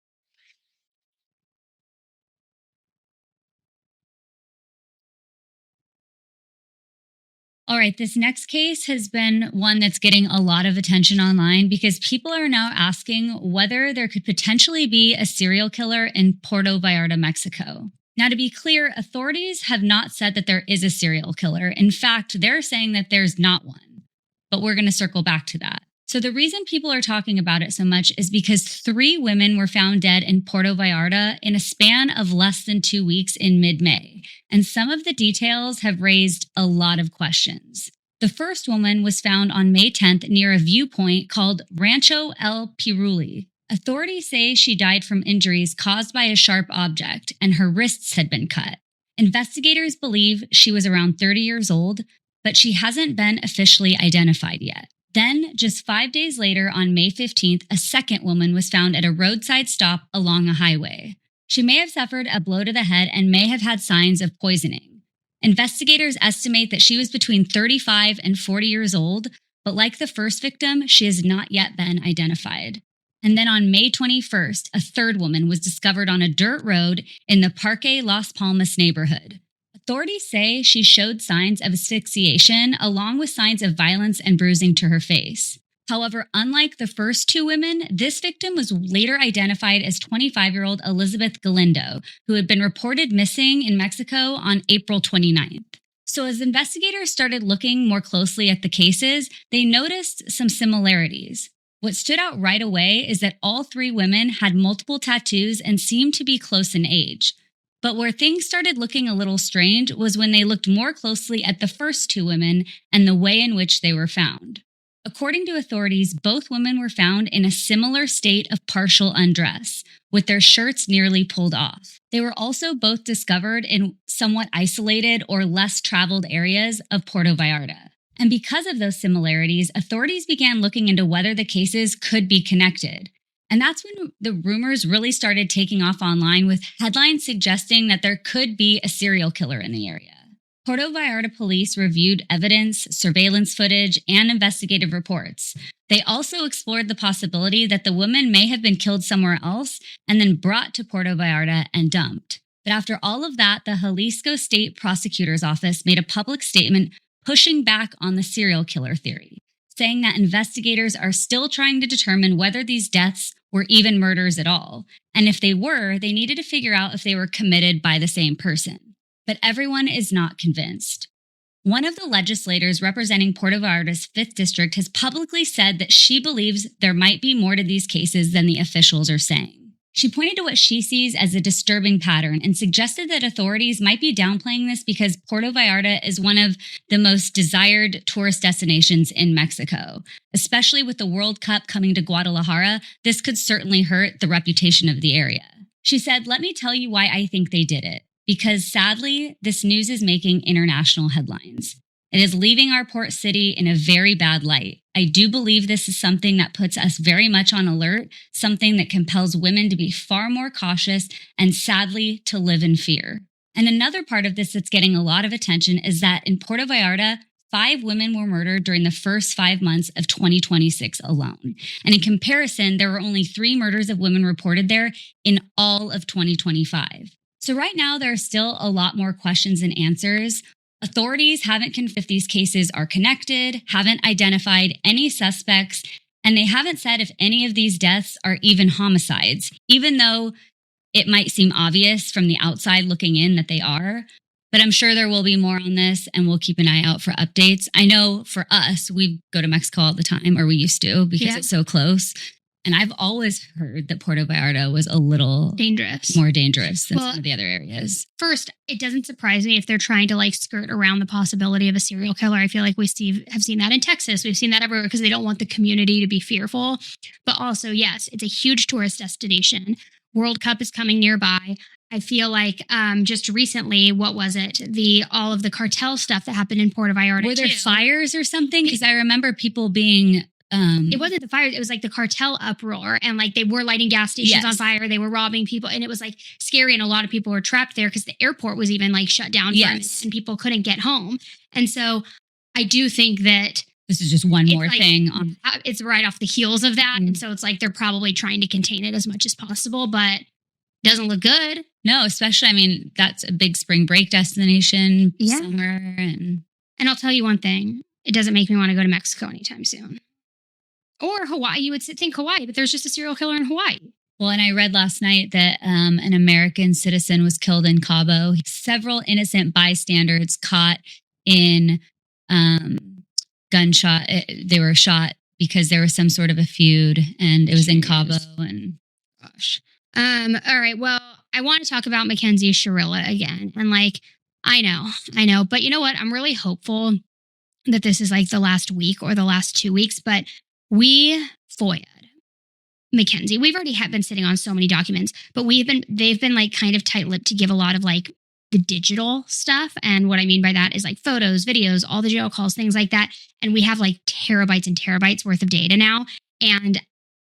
All right, this next case has been one that's getting a lot of attention online because people are now asking whether there could potentially be a serial killer in Puerto Vallarta, Mexico. Now, to be clear, authorities have not said that there is a serial killer. In fact, they're saying that there's not one. But we're going to circle back to that. So the reason people are talking about it so much is because 3 women were found dead in Puerto Vallarta in a span of less than 2 weeks in mid-May. And some of the details have raised a lot of questions. The first woman was found on May 10th near a viewpoint called Rancho El Piruli. Authorities say she died from injuries caused by a sharp object and her wrists had been cut. Investigators believe she was around 30 years old, but she hasn't been officially identified yet. Then, just 5 days later, on May 15th, a second woman was found at a roadside stop along a highway. She may have suffered a blow to the head and may have had signs of poisoning. Investigators estimate that she was between 35 and 40 years old, but like the first victim, she has not yet been identified. And then on May 21st, a third woman was discovered on a dirt road in the Parque Las Palmas neighborhood. Authorities say she showed signs of asphyxiation along with signs of violence and bruising to her face. However, unlike the first 2 women, this victim was later identified as 25-year-old Elizabeth Galindo, who had been reported missing in Mexico on April 29th. So as investigators started looking more closely at the cases, they noticed some similarities. What stood out right away is that all 3 women had multiple tattoos and seemed to be close in age. But where things started looking a little strange was when they looked more closely at the first 2 women and the way in which they were found. According to authorities, both women were found in a similar state of partial undress, with their shirts nearly pulled off. They were also both discovered in somewhat isolated or less traveled areas of Puerto Vallarta. And because of those similarities, authorities began looking into whether the cases could be connected. And that's when the rumors really started taking off online, with headlines suggesting that there could be a serial killer in the area. Puerto Vallarta police reviewed evidence, surveillance footage, and investigative reports. They also explored the possibility that the woman may have been killed somewhere else and then brought to Puerto Vallarta and dumped. But after all of that, the Jalisco State Prosecutor's Office made a public statement pushing back on the serial killer theory, saying that investigators are still trying to determine whether these deaths were even murders at all. And if they were, they needed to figure out if they were committed by the same person. But everyone is not convinced. One of the legislators representing Puerto Vallarta's 5th district has publicly said that she believes there might be more to these cases than the officials are saying. She pointed to what she sees as a disturbing pattern and suggested that authorities might be downplaying this because Puerto Vallarta is one of the most desired tourist destinations in Mexico. Especially with the World Cup coming to Guadalajara, this could certainly hurt the reputation of the area. She said, "Let me tell you why I think they did it. Because sadly, this news is making international headlines. It is leaving our port city in a very bad light. I do believe this is something that puts us very much on alert, something that compels women to be far more cautious and sadly to live in fear." And another part of this that's getting a lot of attention is that in Puerto Vallarta, 5 women were murdered during the first 5 months of 2026 alone. And in comparison, there were only 3 murders of women reported there in all of 2025. So right now, there are still a lot more questions and answers. Authorities haven't confirmed if these cases are connected, haven't identified any suspects, and they haven't said if any of these deaths are even homicides, even though it might seem obvious from the outside looking in that they are. But I'm sure there will be more on this, and we'll keep an eye out for updates. I know for us, we go to Mexico all the time, or we used to, because it's so close. And I've always heard that Puerto Vallarta was a little more dangerous than some of the other areas. First, it doesn't surprise me if they're trying to skirt around the possibility of a serial killer. I feel like we have seen that in Texas. We've seen that everywhere because they don't want the community to be fearful. But also, yes, it's a huge tourist destination. World Cup is coming nearby. I feel like just recently, what was it? All of the cartel stuff that happened in Puerto Vallarta. Were there fires or something? Because I remember people being It wasn't the fire. It was like the cartel uproar, and like they were lighting gas stations on fire. They were robbing people, and it was like scary. And a lot of people were trapped there because the airport was even like shut down, and people couldn't get home. And so I do think that this is just one more thing. It's right off the heels of that. And so it's like they're probably trying to contain it as much as possible, but it doesn't look good. No, especially, I mean, that's a big spring break destination, summer. And I'll tell you one thing. It doesn't make me want to go to Mexico anytime soon. Or Hawaii. You would think Hawaii, but there's just a serial killer in Hawaii. Well, and I read last night that an American citizen was killed in Cabo. Several innocent bystanders caught in gunshot. They were shot because there was some sort of a feud, and it was in Cabo. And gosh. All right. Well, I want to talk about Mackenzie Shirilla again. And like, I know. But you know what? I'm really hopeful that this is like the last week or the last 2 weeks. But we FOIA'd Mackenzie. We've already been sitting on so many documents, but they've been like kind of tight-lipped to give a lot of like the digital stuff. And what I mean by that is like photos, videos, all the jail calls, things like that. And we have like terabytes and terabytes worth of data now. And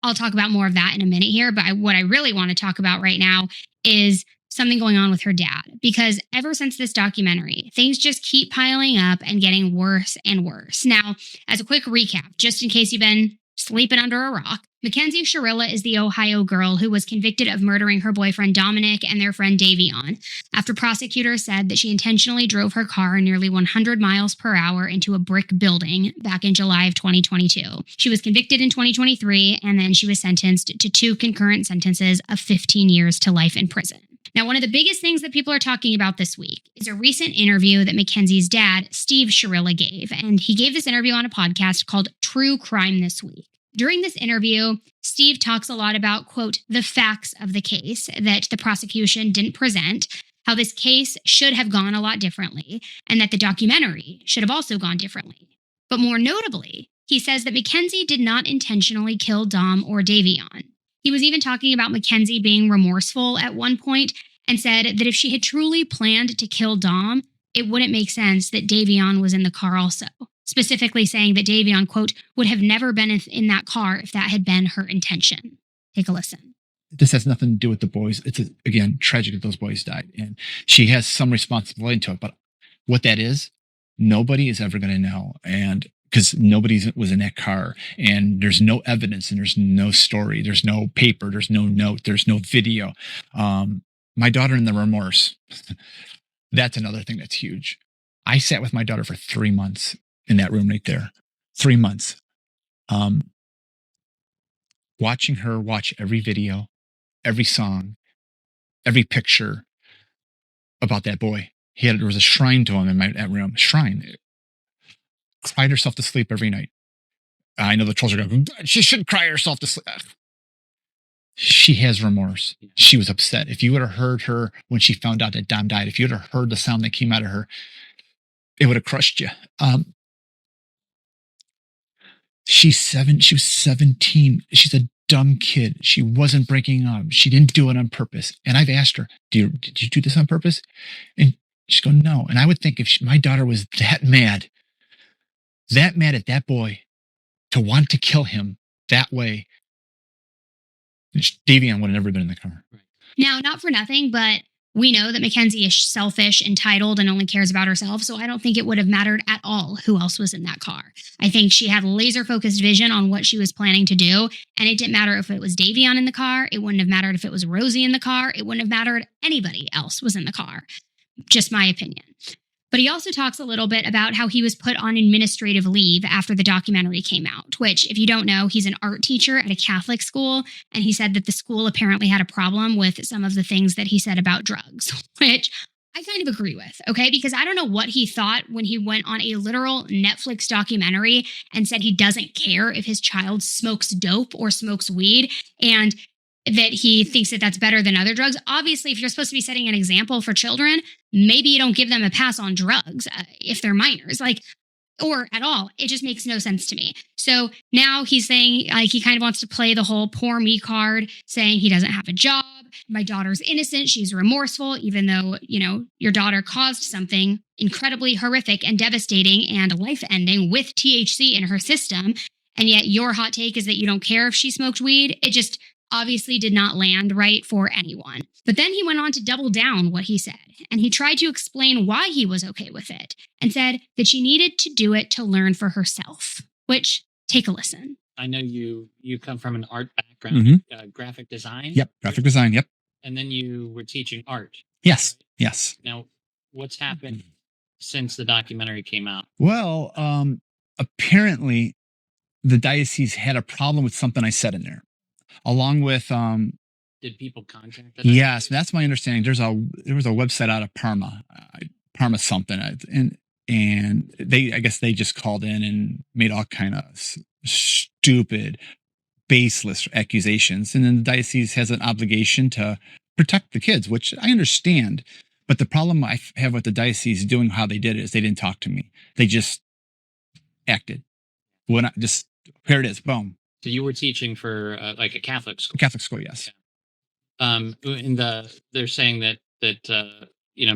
I'll talk about more of that in a minute here. But what I really want to talk about right now is something going on with her dad. Because ever since this documentary, things just keep piling up and getting worse and worse. Now, as a quick recap, just in case you've been sleeping under a rock, Mackenzie Shirilla is the Ohio girl who was convicted of murdering her boyfriend Dominic and their friend Davion after prosecutors said that she intentionally drove her car nearly 100 miles per hour into a brick building back in July of 2022. She was convicted in 2023, and then she was sentenced to 2 concurrent sentences of 15 years to life in prison. Now, one of the biggest things that people are talking about this week is a recent interview that Mackenzie's dad, Steve Shirilla, gave. And he gave this interview on a podcast called True Crime This Week. During this interview, Steve talks a lot about, quote, the facts of the case that the prosecution didn't present, how this case should have gone a lot differently, and that the documentary should have also gone differently. But more notably, he says that Mackenzie did not intentionally kill Dom or Davion. He was even talking about Mackenzie being remorseful at one point and said that if she had truly planned to kill Dom, it wouldn't make sense that Davion was in the car also. Specifically saying that Davion, quote, would have never been in that car if that had been her intention. Take a listen. This has nothing to do with the boys. It's, again, tragic that those boys died. And she has some responsibility to it. But what that is, nobody is ever going to know. And because nobody was in that car. And there's no evidence and there's no story. There's no paper. There's no note. There's no video. My daughter and the remorse. That's another thing that's huge. I sat with my daughter for 3 months in that room right there. 3 months. Watching her watch every video, every song, every picture about that boy. There was a shrine to him in that room. Shrine. Cried herself to sleep every night. I know the trolls are going, she shouldn't cry herself to sleep. She has remorse. She was upset. If you would have heard her when she found out that Dom died, if you would have heard the sound that came out of her, it would have crushed you. She was 17. She's a dumb kid. She wasn't breaking up. She didn't do it on purpose. And I've asked her, did you do this on purpose? And she's going, no. And I would think if my daughter was that mad at that boy to want to kill him that way, Davion would have never been in the car. Now, not for nothing, but we know that Mackenzie is selfish, entitled, and only cares about herself. So I don't think it would have mattered at all who else was in that car. I think she had laser-focused vision on what she was planning to do. And it didn't matter if it was Davion in the car. It wouldn't have mattered if it was Rosie in the car. It wouldn't have mattered anybody else was in the car. Just my opinion. But he also talks a little bit about how he was put on administrative leave after the documentary came out, which, if you don't know, he's an art teacher at a Catholic school. And he said that the school apparently had a problem with some of the things that he said about drugs, which I kind of agree with, okay? Because I don't know what he thought when he went on a literal Netflix documentary and said he doesn't care if his child smokes dope or smokes weed, and that he thinks that that's better than other drugs. Obviously, if you're supposed to be setting an example for children, maybe you don't give them a pass on drugs if they're minors, or at all. It just makes no sense to me. So now he's saying he kind of wants to play the whole poor me card, saying he doesn't have a job. My daughter's innocent. She's remorseful, even though, your daughter caused something incredibly horrific and devastating and life-ending with THC in her system. And yet your hot take is that you don't care if she smoked weed. It just obviously did not land right for anyone. But then he went on to double down what he said, and he tried to explain why he was okay with it and said that she needed to do it to learn for herself, which, take a listen. I know you come from an art background, graphic design. Yep, graphic design. Yep. And then you were teaching art. Yes, right? yes. Now, what's happened since the documentary came out? Well, apparently the diocese had a problem with something I said in there, along with Did people contact the yes, diocese? that's my understanding. There was a website out of Parma, Parma something, and I guess they just called in and made all kind of stupid, baseless accusations, and then the diocese has an obligation to protect the kids, which I understand. But the problem I have with the diocese doing how they did it is they didn't talk to me. They just acted. When here it is, boom. So you were teaching for like a Catholic school. Catholic school, yes. They're saying that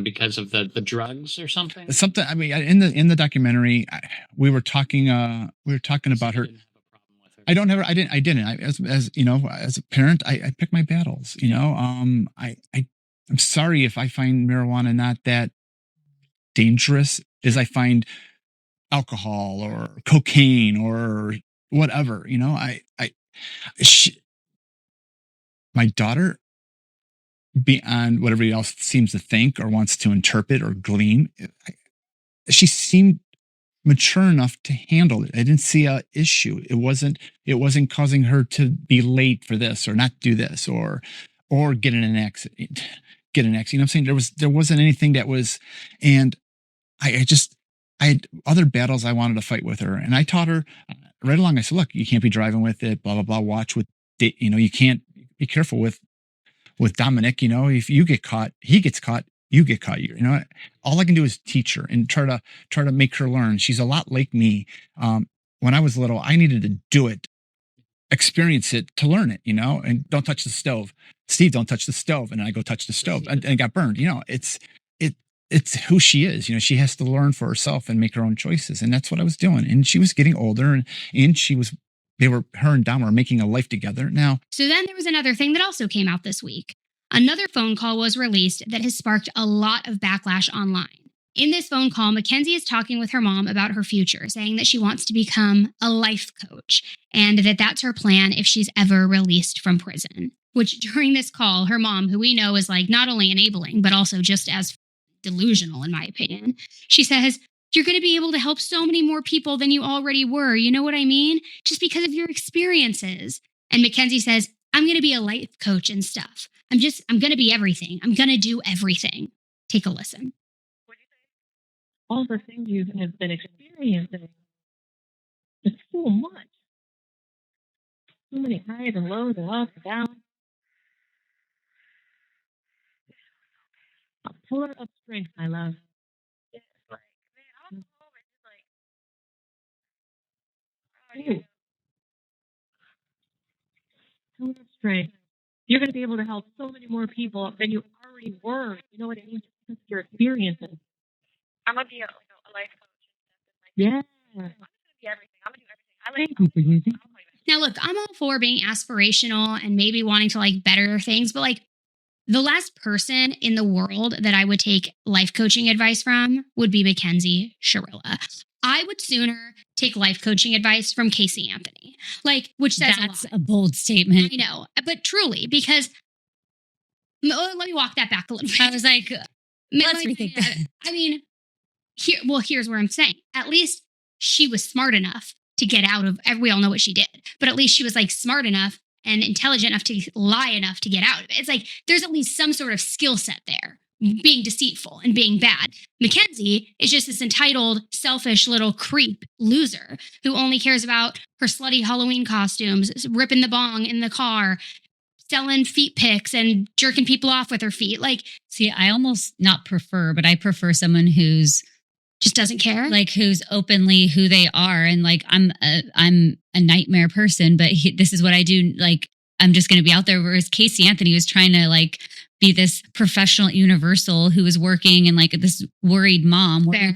because of the drugs or something. Something. I mean, in the documentary, we were talking about her. Didn't have a problem with her. I didn't. As you know, as a parent, I pick my battles. You know, I'm sorry if I find marijuana not that dangerous as I find alcohol or cocaine or whatever. You know, my daughter, beyond what everybody else seems to think or wants to interpret or glean, she seemed mature enough to handle it. I didn't see a issue. It wasn't causing her to be late for this or not do this or get in an accident. You know what I'm saying? There wasn't anything that was, and I had other battles I wanted to fight with her, and I taught her right along. I said, look, you can't be driving with it, blah, blah, blah. Watch with, you can't be careful with Dominic, if you get caught, he gets caught, you get caught. All I can do is teach her and try to make her learn. She's a lot like me. When I was little, I needed to do it, experience it to learn it, and don't touch the stove. Steve, don't touch the stove. And I go touch the stove and got burned. It's who she is. She has to learn for herself and make her own choices. And that's what I was doing. And she was getting older and her and Dom were making a life together now. So then there was another thing that also came out this week. Another phone call was released that has sparked a lot of backlash online. In this phone call, Mackenzie is talking with her mom about her future, saying that she wants to become a life coach and that that's her plan if she's ever released from prison. Which during this call, her mom, who we know is like not only enabling, but also just as delusional, in my opinion, she says, you're going to be able to help so many more people than you already were. You know what I mean? Just because of your experiences. And Mackenzie says, I'm going to be a life coach and stuff. I'm going to be everything. I'm going to do everything. Take a listen. All the things you have been experiencing. It's so much. So many highs and lows and ups and downs. A pillar of strength, my love. It's like, man, I'm home and just like, pillar of strength. You're going to be able to help so many more people than you already were. You know what I mean? Just because of your experiences. I'm gonna be a life coach Yeah. I'm just gonna be everything. I'm gonna do everything. Thank you for using. Now, look, I'm all for being aspirational and maybe wanting to better things, but the last person in the world that I would take life coaching advice from would be Mackenzie Shirilla. I would sooner take life coaching advice from Casey Anthony, which says That's a lot. a bold statement. I know, but truly, because let me walk that back a little bit. I was like, let's rethink that. I mean, here's where I'm saying. At least she was smart enough to get out of. We all know what she did, but at least she was smart enough and intelligent enough to lie enough to get out of it. It's there's at least some sort of skill set there, being deceitful and being bad. Mackenzie is just this entitled, selfish little creep loser who only cares about her slutty Halloween costumes, ripping the bong in the car, selling feet pics and jerking people off with her feet. See, I almost not prefer, but I prefer someone who's just doesn't care. Who's openly who they are. And I'm a nightmare person, but this is what I do. I'm just going to be out there. Whereas Casey Anthony was trying to be this professional universal who was working and this worried mom. Where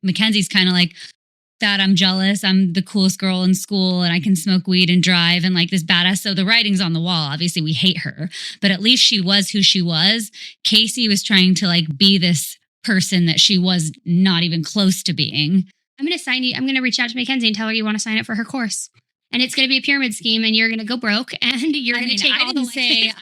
Mackenzie's kind of that. I'm jealous. I'm the coolest girl in school and I can smoke weed and drive and like this badass. So the writing's on the wall. Obviously, we hate her, but at least she was who she was. Casey was trying to like be this person that she was not even close to being. I'm going to sign you. I'm going to reach out to Mackenzie and tell her you want to sign up for her course. And it's going to be a pyramid scheme and you're going to go broke and you're going to take all the say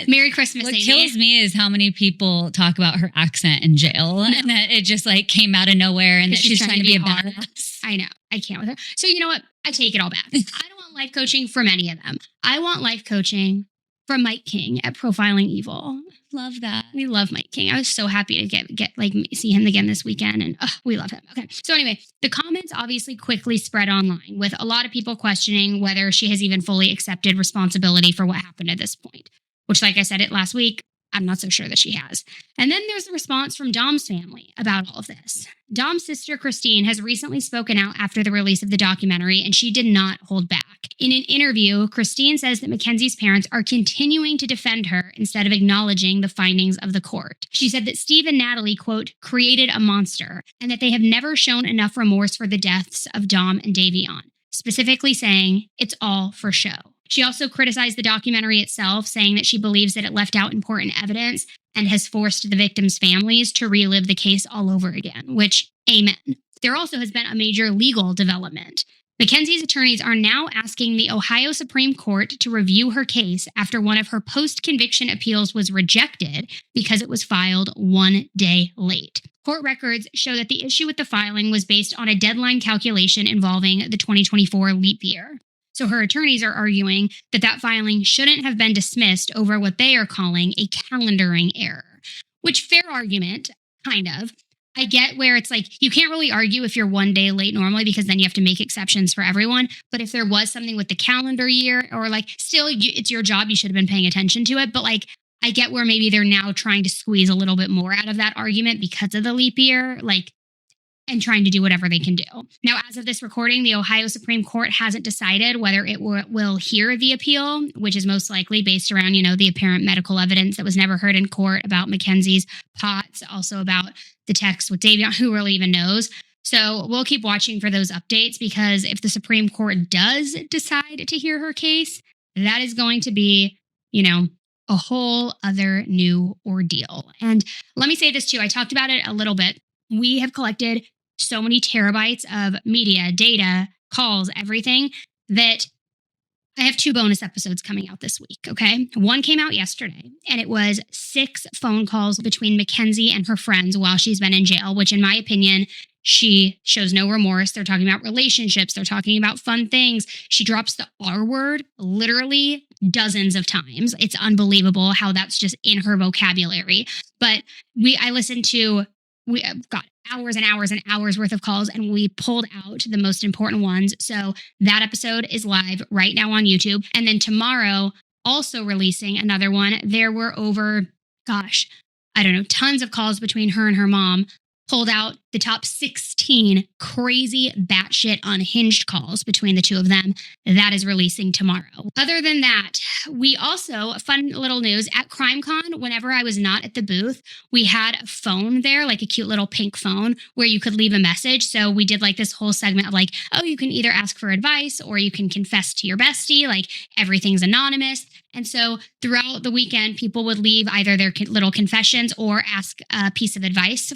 Merry Christmas, What Amy. kills me is how many people talk about her accent in jail and that it just like came out of nowhere and that she's trying to be a hard. badass. I know. I can't with her. So you know what? I take it all back. I don't want life coaching from any of them. I want life coaching from Mike King at Profiling Evil. Love that. We love Mike King. I was so happy to get like see him again this weekend, and we love him. Okay, so anyway, the comments obviously quickly spread online with a lot of people questioning whether she has even fully accepted responsibility for what happened at this point. Which, like I said it last week, I'm not so sure that she has. And then there's a response from Dom's family about all of this. Dom's sister, Christine, has recently spoken out after the release of the documentary, and she did not hold back. In an interview, Christine says that Mackenzie's parents are continuing to defend her instead of acknowledging the findings of the court. She said that Steve and Natalie, quote, created a monster, and that they have never shown enough remorse for the deaths of Dom and Davion, specifically saying it's all for show. She also criticized the documentary itself, saying that she believes that it left out important evidence and has forced the victims' families to relive the case all over again, which, amen. There also has been a major legal development. Mackenzie's attorneys are now asking the Ohio Supreme Court to review her case after one of her post-conviction appeals was rejected because it was filed 1 day late. Court records show that the issue with the filing was based on a deadline calculation involving the 2024 leap year. So her attorneys are arguing that that filing shouldn't have been dismissed over what they are calling a calendaring error, which fair argument, kind of. I get where it's like, you can't really argue if you're 1 day late normally because then you have to make exceptions for everyone. But if there was something with the calendar year or like still it's your job, you should have been paying attention to it. But like, I get where maybe they're now trying to squeeze a little bit more out of that argument because of the leap year. Like, and trying to do whatever they can do. Now, as of this recording, the Ohio Supreme Court hasn't decided whether it will hear the appeal, which is most likely based around, the apparent medical evidence that was never heard in court about Mackenzie's pots, also about the text with Davion, who really even knows. So we'll keep watching for those updates because if the Supreme Court does decide to hear her case, that is going to be, a whole other new ordeal. And let me say this too. I talked about it a little bit. We have collected so many terabytes of media, data, calls, everything that I have 2 bonus episodes coming out this week, okay? One came out yesterday, and it was 6 phone calls between Mackenzie and her friends while she's been in jail, which in my opinion, she shows no remorse. They're talking about relationships. They're talking about fun things. She drops the R word literally dozens of times. It's unbelievable how that's just in her vocabulary. But I listened to... We got hours and hours and hours worth of calls and we pulled out the most important ones. So that episode is live right now on YouTube. And then tomorrow, also releasing another one. There were over, tons of calls between her and her mom. Pulled out the top 16 crazy batshit unhinged calls between the two of them. That is releasing tomorrow. Other than that, we also, fun little news, at CrimeCon, whenever I was not at the booth, we had a phone there, like a cute little pink phone where you could leave a message. So we did like this whole segment of like, you can either ask for advice or you can confess to your bestie, like everything's anonymous. And so throughout the weekend, people would leave either their little confessions or ask a piece of advice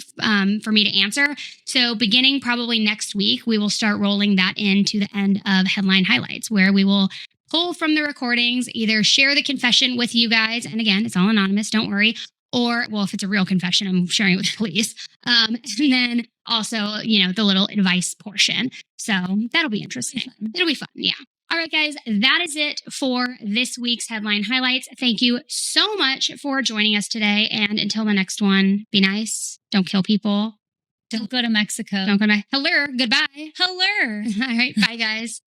for me to answer. So beginning probably next week, we will start rolling that into the end of Headline Highlights, where we will pull from the recordings, either share the confession with you guys. And again, it's all anonymous, don't worry. Or, if it's a real confession, I'm sharing it with the police. And then also, the little advice portion. So that'll be interesting. It'll be fun. Yeah. All right, guys, that is it for this week's Headline Highlights. Thank you so much for joining us today. And until the next one, be nice. Don't kill people. Don't go to Mexico. Don't go to Hello. Goodbye. Hello. All right. Bye, guys.